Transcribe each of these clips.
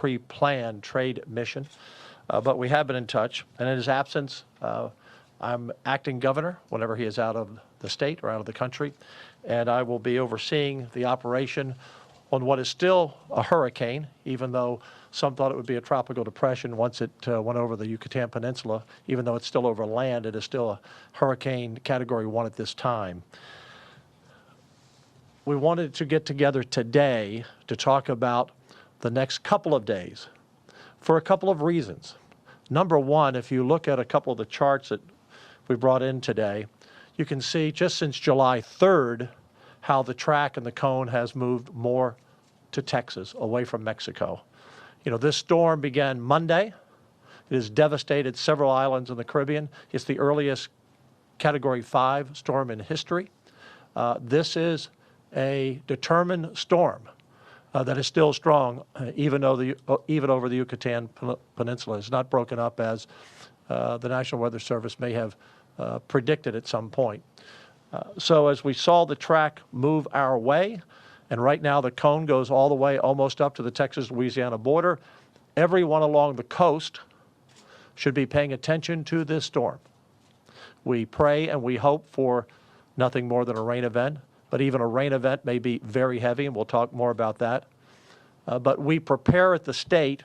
pre-planned trade mission, but we have been in touch. And in his absence, I'm acting governor whenever he is out of the state or out of the country, and I will be overseeing the operation on what is still a hurricane, even though some thought it would be a tropical depression once it went over the Yucatan Peninsula. Even though it's still over land, it is still a hurricane Category 1 at this time. We wanted to get together today to talk about the next couple of days for a couple of reasons. Number one, if you look at a couple of the charts that we brought in today, you can see just since July 3rd how the track and the cone has moved more to Texas, away from Mexico. You know, this storm began Monday. It has devastated several islands in the Caribbean. It's the earliest Category 5 storm in history. This is a determined storm that is still strong, even over the Yucatan Peninsula. It's not broken up as the National Weather Service may have predicted at some point. So as we saw the track move our way, and right now the cone goes all the way almost up to the Texas-Louisiana border, everyone along the coast should be paying attention to this storm. We pray and we hope for nothing more than a rain event, but even a rain event may be very heavy, and we'll talk more about that. But we prepare at the state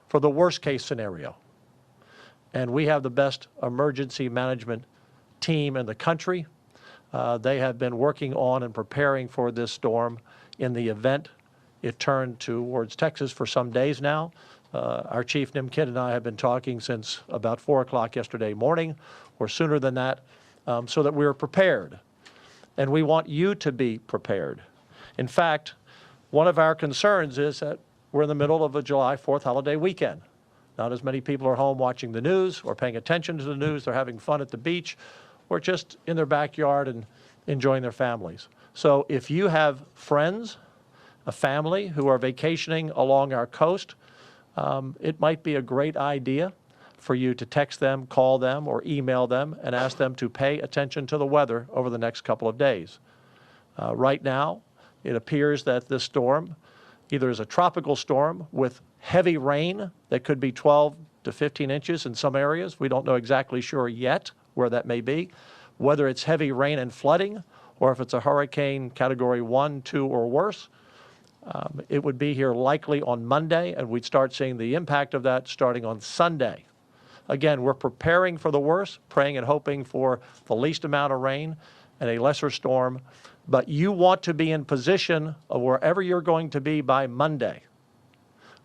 for the worst-case scenario. And we have the best emergency management team in the country. They have been working on and preparing for this storm in the event it turned towards Texas for some days now. Our chief, Nim Kidd, and I have been talking since about 4 o'clock yesterday morning, or sooner than that, so that we're prepared. And we want you to be prepared. In fact, one of our concerns is that we're in the middle of a July 4th holiday weekend. Not as many people are home watching the news or paying attention to the news. They're having fun at the beach or just in their backyard and enjoying their families. So if you have friends, a family who are vacationing along our coast, it might be a great idea for you to text them, call them, or email them and ask them to pay attention to the weather over the next couple of days. Right now, it appears that this storm either is a tropical storm with heavy rain that could be 12 to 15 inches in some areas. We don't know exactly sure yet where that may be, whether it's heavy rain and flooding or if it's a hurricane Category 1, 2, or worse. It would be here likely on Monday, and we'd start seeing the impact of that starting on Sunday. Again, we're preparing for the worst, praying and hoping for the least amount of rain and a lesser storm. But you want to be in position of wherever you're going to be by Monday.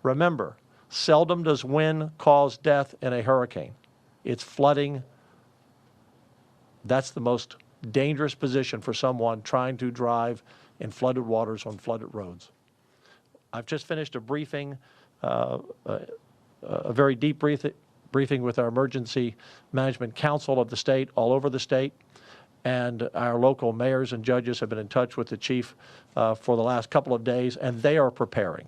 Remember, seldom does wind cause death in a hurricane. It's flooding. That's the most dangerous position for someone trying to drive in flooded waters on flooded roads. I've just finished a briefing, a very deep briefing with our Emergency Management Council of the state, all over the state. And our local mayors and judges have been in touch with the chief for the last couple of days, and they are preparing.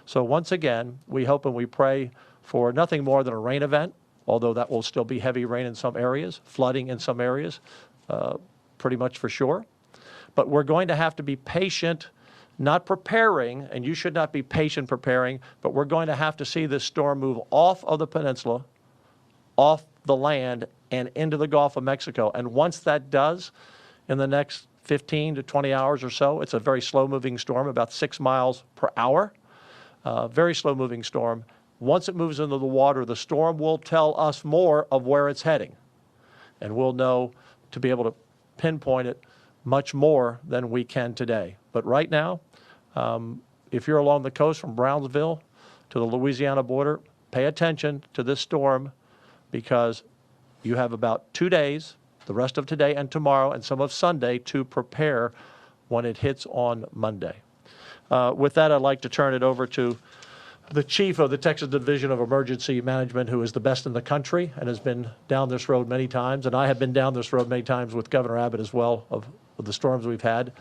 So once again, we hope and we pray for nothing more than a rain event, although that will still be heavy rain in some areas, flooding in some areas, pretty much for sure. But we're going to have to be patient, not preparing, and you should not be patient preparing, but we're going to have to see this storm move off of the peninsula, off the land, and into the Gulf of Mexico. And once that does, in the next 15 to 20 hours or so, it's a very slow-moving storm, about 6 miles per hour, very slow-moving storm. Once it moves into the water, the storm will tell us more of where it's heading. And we'll know to be able to pinpoint it much more than we can today. But right now, if you're along the coast from Brownsville to the Louisiana border, pay attention to this storm because you have about 2 days, the rest of today and tomorrow and some of Sunday, to prepare when it hits on Monday. With that, I'd like to turn it over to the chief of the Texas Division of Emergency Management, who is the best in the country and has been down this road many times. And I have been down this road many times with Governor Abbott as well of the storms we've had.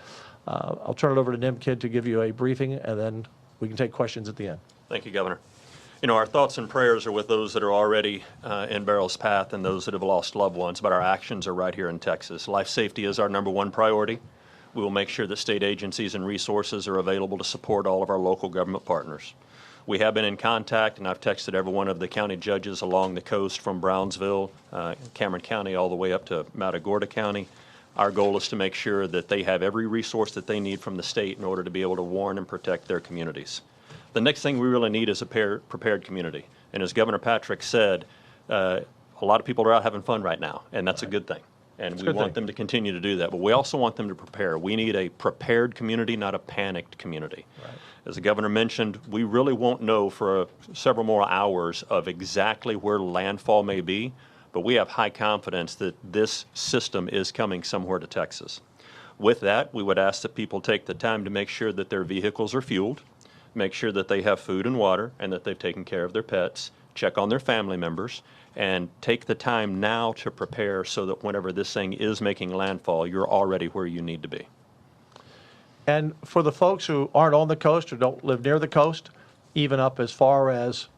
I'll turn it over to Nim Kidd to give you a briefing, and then we can take questions at the end. Thank you, Governor. You know, our thoughts and prayers are with those that are already in Beryl's path and those that have lost loved ones, but our actions are right here in Texas. Life safety is our #1 priority. We will make sure that state agencies and resources are available to support all of our local government partners. We have been in contact, and I've texted every one of the county judges along the coast from Brownsville, Cameron County, all the way up to Matagorda County. Our goal is to make sure that they have every resource that they need from the state in order to be able to warn and protect their communities. The next thing we really need is a prepared community. And as Governor Patrick said, a lot of people are out having fun right now, and that's a good thing. And we want them to continue to do that. But we also want them to prepare. We need a prepared community, not a panicked community. Right. As the governor mentioned, we really won't know for several more hours of exactly where landfall may be, but we have high confidence that this system is coming somewhere to Texas. With that, we would ask that people take the time to make sure that their vehicles are fueled, make sure that they have food and water, and that they've taken care of their pets, check on their family members, and take the time now to prepare so that whenever this thing is making landfall, you're already where you need to be. And for the folks who aren't on the coast or don't live near the coast, even up as far as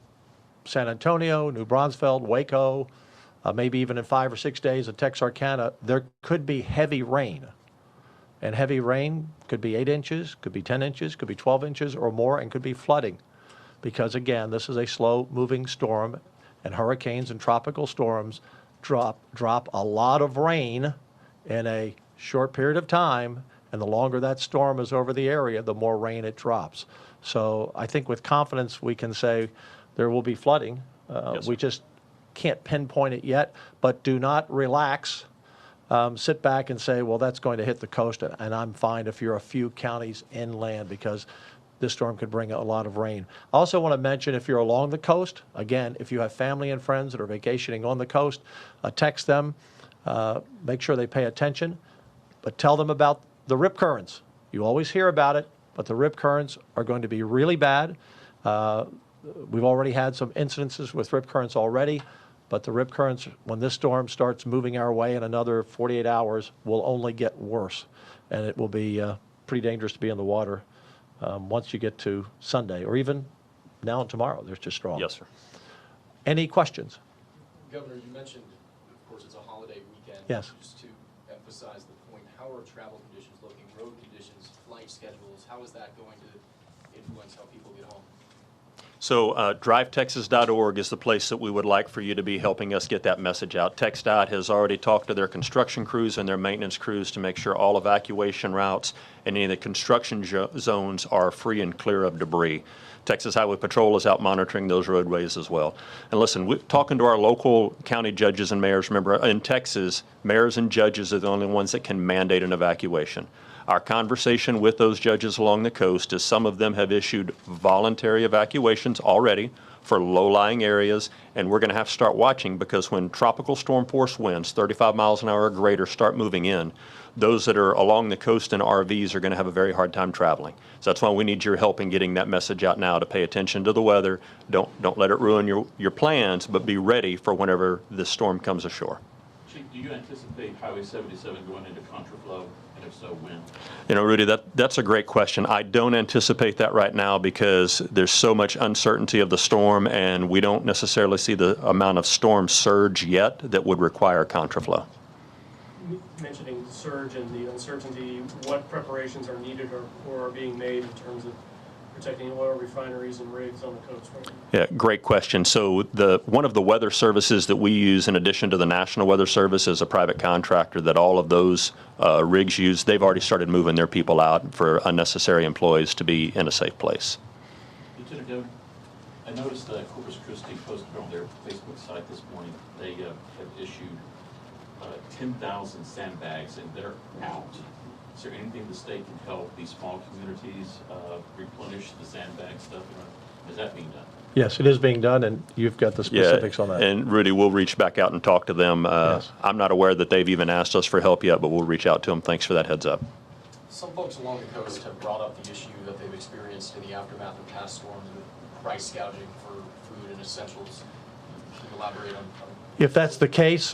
San Antonio, New Braunfels, Waco, maybe even in 5 or 6 days in Texarkana, there could be heavy rain. And heavy rain could be 8 inches, could be 10 inches, could be 12 inches or more, and could be flooding. Because again, this is a slow-moving storm, and hurricanes and tropical storms drop a lot of rain in a short period of time, and the longer that storm is over the area, the more rain it drops. So I think with confidence we can say there will be flooding. Yes, we just can't pinpoint it yet, but do not relax. Sit back and say, well, that's going to hit the coast, and I'm fine if you're a few counties inland, because this storm could bring a lot of rain. I also want to mention, if you're along the coast, again, if you have family and friends that are vacationing on the coast, text them, make sure they pay attention, but tell them about the rip currents. You always hear about it, but the rip currents are going to be really bad. We've already had some incidences with rip currents already, but the rip currents, when this storm starts moving our way in another 48 hours, will only get worse, and it will be pretty dangerous to be in the water once you get to Sunday, or even now and tomorrow. They're just strong. Yes, sir. Any questions? Governor, you mentioned, of course, it's a holiday weekend. Yes. Just to emphasize the point, how are travel conditions looking, road conditions, flight schedules? How is that going to influence how people get home? So drivetexas.org is the place that we would like for you to be helping us get that message out. TxDOT has already talked to their construction crews and their maintenance crews to make sure all evacuation routes and any of the construction zones are free and clear of debris. Texas Highway Patrol is out monitoring those roadways as well. And listen, talking to our local county judges and mayors, remember in Texas, mayors and judges are the only ones that can mandate an evacuation. Our conversation with those judges along the coast is some of them have issued voluntary evacuations already for low-lying areas, and we're going to have to start watching, because when tropical storm force winds, 35 miles an hour or greater, start moving in, those that are along the coast in RVs are going to have a very hard time traveling. So that's why we need your help in getting that message out now, to pay attention to the weather. Don't let it ruin your plans, but be ready for whenever this storm comes ashore. Chief, do you anticipate Highway 77 going into contraflow? And if so, when? You know, Rudy, that's a great question. I don't anticipate that right now, because there's so much uncertainty of the storm, and we don't necessarily see the amount of storm surge yet that would require contraflow. Mentioning surge and the uncertainty, what preparations are needed or are being made in terms of protecting oil refineries and rigs on the coast right now? Yeah, great question. So one of the weather services that we use, in addition to the National Weather Service, is a private contractor that all of those rigs use. They've already started moving their people out for unnecessary employees to be in a safe place. Lieutenant Governor, I noticed that Corpus Christi posted on their Facebook site this morning, they have issued 10,000 sandbags, and they're out. Is there anything the state can help these small communities replenish the sandbag stuff? Is that being done? Yes, it is being done, and you've got the specifics on that. And Rudy, we'll reach back out and talk to them. Yes. I'm not aware that they've even asked us for help yet, but we'll reach out to them. Thanks for that heads up. Some folks along the coast have brought up the issue that they've experienced in the aftermath of past storms with price gouging for food and essentials. Can you elaborate on If that's the case,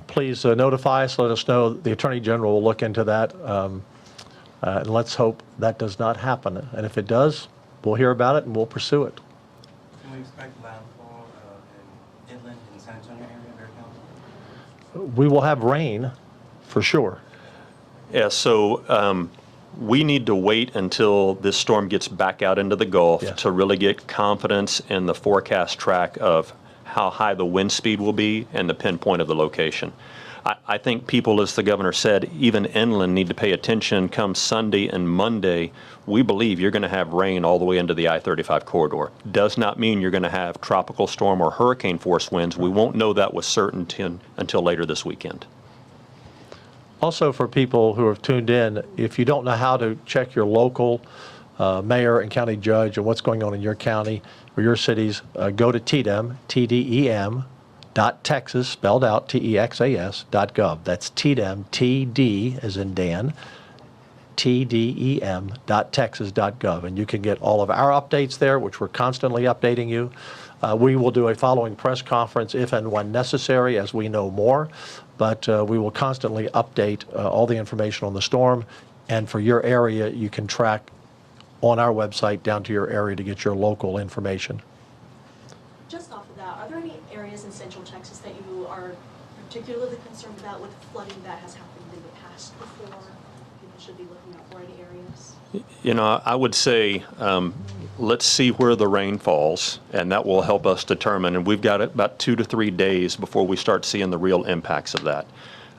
please notify us, let us know. The Attorney General will look into that, and let's hope that does not happen. And if it does, we'll hear about it and we'll pursue it. Can we expect landfall in inland and San Antonio area, Bear County? We will have rain, for sure. Yeah, so we need to wait until this storm gets back out into the Gulf Yes. to really get confidence in the forecast track of how high the wind speed will be and the pinpoint of the location. I think people, as the governor said, even inland need to pay attention come Sunday and Monday. We believe you're going to have rain all the way into the I-35 corridor. Does not mean you're going to have tropical storm or hurricane force winds. We won't know that with certainty until later this weekend. Also, for people who have tuned in, if you don't know how to check your local mayor and county judge and what's going on in your county or your cities, go to TDEM, TDEM, .texas, spelled out, TEXAS.gov. That's TDEM, TD as in Dan, TDEM.texas.gov. And you can get all of our updates there, which we're constantly updating you. We will do a following press conference if and when necessary as we know more, but we will constantly update all the information on the storm. And for your area, you can track on our website down to your area to get your local information. Just off of that, are there any areas in Central Texas that you are particularly concerned about with flooding that has happened in the past before? People should be looking out for any areas? You know, I would say let's see where the rain falls, and that will help us determine. And we've got about 2 to 3 days before we start seeing the real impacts of that.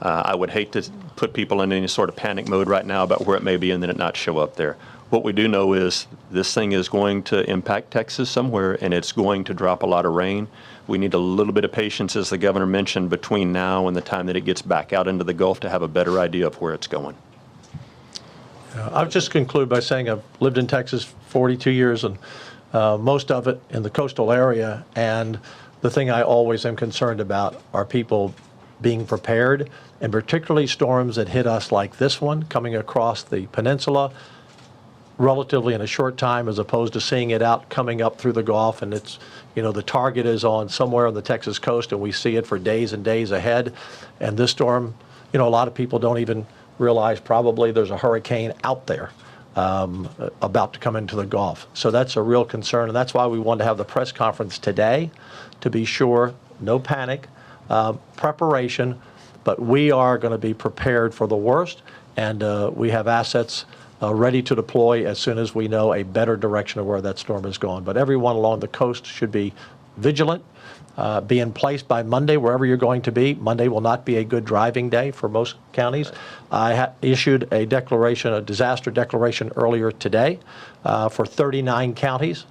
I would hate to put people in any sort of panic mode right now about where it may be and then it not show up there. What we do know is this thing is going to impact Texas somewhere, and it's going to drop a lot of rain. We need a little bit of patience, as the governor mentioned, between now and the time that it gets back out into the Gulf to have a better idea of where it's going. I'll just conclude by saying I've lived in Texas 42 years, and most of it in the coastal area. And the thing I always am concerned about are people being prepared, and particularly storms that hit us like this one coming across the peninsula relatively in a short time, as opposed to seeing it out coming up through the Gulf, and it's, you know, the target is on somewhere on the Texas coast and we see it for days and days ahead. And this storm, you know, a lot of people don't even realize probably there's a hurricane out there about to come into the Gulf. So that's a real concern, and that's why we wanted to have the press conference today, to be sure, no panic, preparation, but we are going to be prepared for the worst, and we have assets ready to deploy as soon as we know a better direction of where that storm is going. But everyone along the coast should be vigilant, be in place by Monday wherever you're going to be. Monday will not be a good driving day for most counties. I issued a declaration, a disaster declaration earlier today for 39 counties.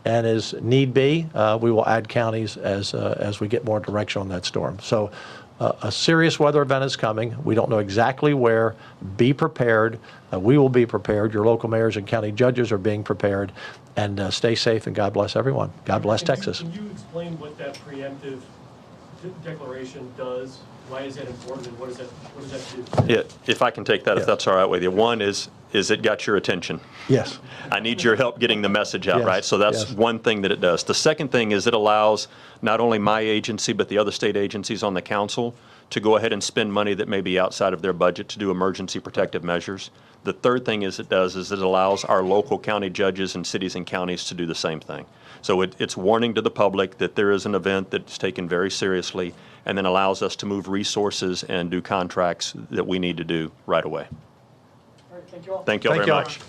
And as need be, we will add counties as we get more direction on that storm. So a serious weather event is coming. We don't know exactly where. Be prepared. We will be prepared. Your local mayors and county judges are being prepared. And stay safe, and God bless everyone. God bless Texas. Can you explain what that preemptive declaration does? Why is that important, and what does that do? Yeah, if I can take that, Yes. if that's all right with you. One is it got your attention. Yes. I need your help getting the message out, Yes, right? So that's yes. one thing that it does. The second thing is it allows not only my agency, but the other state agencies on the council to go ahead and spend money that may be outside of their budget to do emergency protective measures. The third thing it allows our local county judges and cities and counties to do the same thing. So it's warning to the public that there is an event that's taken very seriously, and then allows us to move resources and do contracts that we need to do right away. All right, thank you all. Thank you all Thank very you all. much.